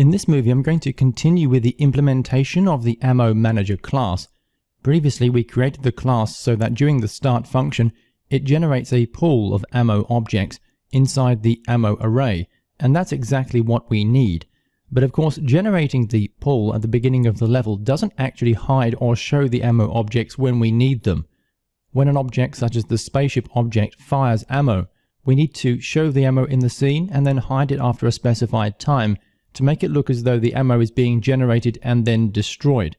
In this movie, I'm going to continue with the implementation of the Ammo Manager class. Previously, we created the class so that during the start function, it generates a pool of ammo objects inside the ammo array, and that's exactly what we need. But of course, generating the pool at the beginning of the level doesn't actually hide or show the ammo objects when we need them. When an object such as the spaceship object fires ammo, we need to show the ammo in the scene and then hide it after a specified time to make it look as though the ammo is being generated and then destroyed.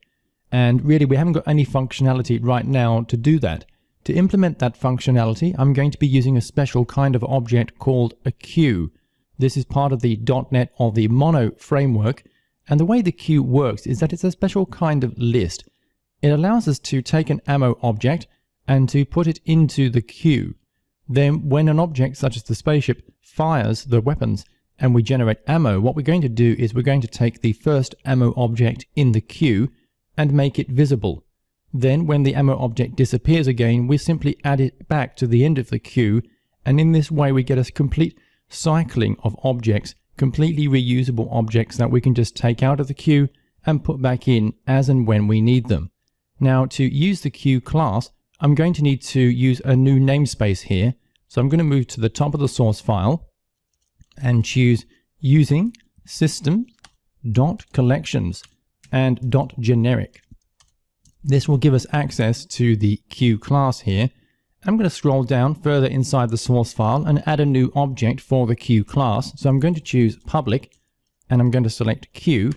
And really, we haven't got any functionality right now to do that. To implement that functionality, I'm going to be using a special kind of object called a queue. This is part of the .NET or the Mono framework, and the way the queue works is that it's a special kind of list. It allows us to take an ammo object and to put it into the queue. Then when an object such as the spaceship fires the weapons and we generate ammo, what we're going to do is we're going to take the first ammo object in the queue and make it visible. Then when the ammo object disappears again, we simply add it back to the end of the queue, and in this way we get a complete cycling of objects, completely reusable objects that we can just take out of the queue and put back in as and when we need them. Now, to use the queue class, I'm going to need to use a new namespace here. So I'm going to move to the top of the source file and choose using system.collections and .generic. This will give us access to the queue class here. I'm going to scroll down further inside the source file and add a new object for the queue class. So I'm going to choose public and I'm going to select queue.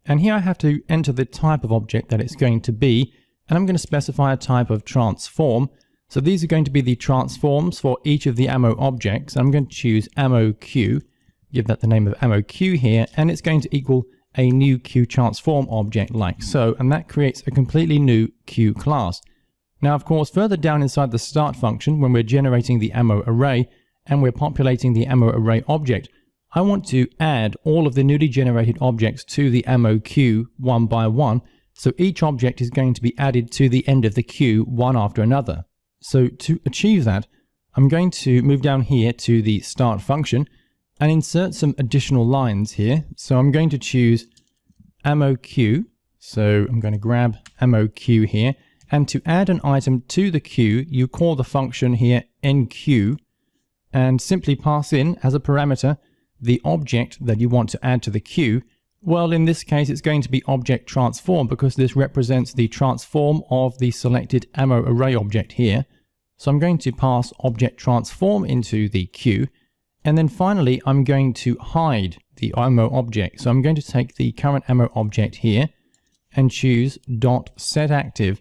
And here I have to enter the type of object that it's going to be. And I'm going to specify a type of transform. So these are going to be the transforms for each of the ammo objects. I'm going to choose ammo queue, give that the name of ammo queue here, and it's going to equal a new queue transform object like so, and that creates a completely new queue class. Now, of course, further down inside the start function, when we're generating the ammo array and we're populating the ammo array object, I want to add all of the newly generated objects to the ammo queue one by one. So each object is going to be added to the end of the queue one after another. So to achieve that, I'm going to move down here to the start function and insert some additional lines here. So I'm going to choose ammo queue. So I'm going to grab ammo queue here. And to add an item to the queue, you call the function here enqueue and simply pass in as a parameter the object that you want to add to the queue. Well, in this case, it's going to be object transform because this represents the transform of the selected ammo array object here. So I'm going to pass object transform into the queue. And then finally, I'm going to hide the ammo object. So I'm going to take the current ammo object here and choose .setActive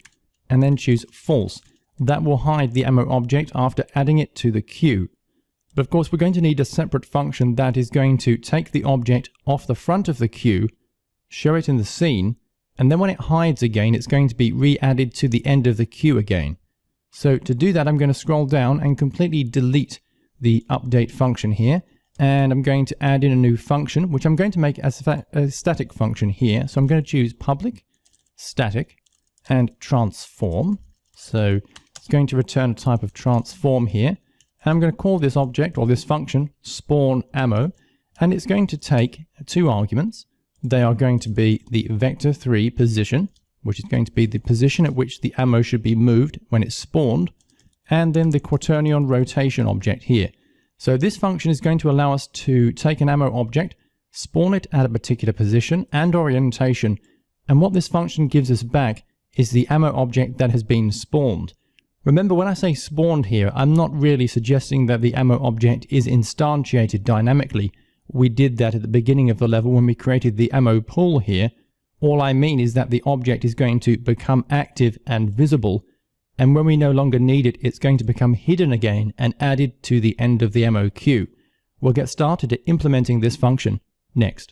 and then choose false. That will hide the ammo object after adding it to the queue. But of course, we're going to need a separate function that is going to take the object off the front of the queue, show it in the scene, and then when it hides again, it's going to be re-added to the end of the queue again. So to do that, I'm going to scroll down and completely delete the update function here, and I'm going to add in a new function, which I'm going to make as a static function here. So I'm going to choose public, static, and transform. So it's going to return a type of transform here. And I'm going to call this object or this function spawn ammo, and it's going to take two arguments. They are going to be the vector3 position, which is going to be the position at which the ammo should be moved when it's spawned, and then the quaternion rotation object here. So this function is going to allow us to take an ammo object, spawn it at a particular position and orientation, and what this function gives us back is the ammo object that has been spawned. Remember, when I say spawned here, I'm not really suggesting that the ammo object is instantiated dynamically. We did that at the beginning of the level when we created the ammo pool here. All I mean is that the object is going to become active and visible, and when we no longer need it, it's going to become hidden again and added to the end of the ammo queue. We'll get started at implementing this function next.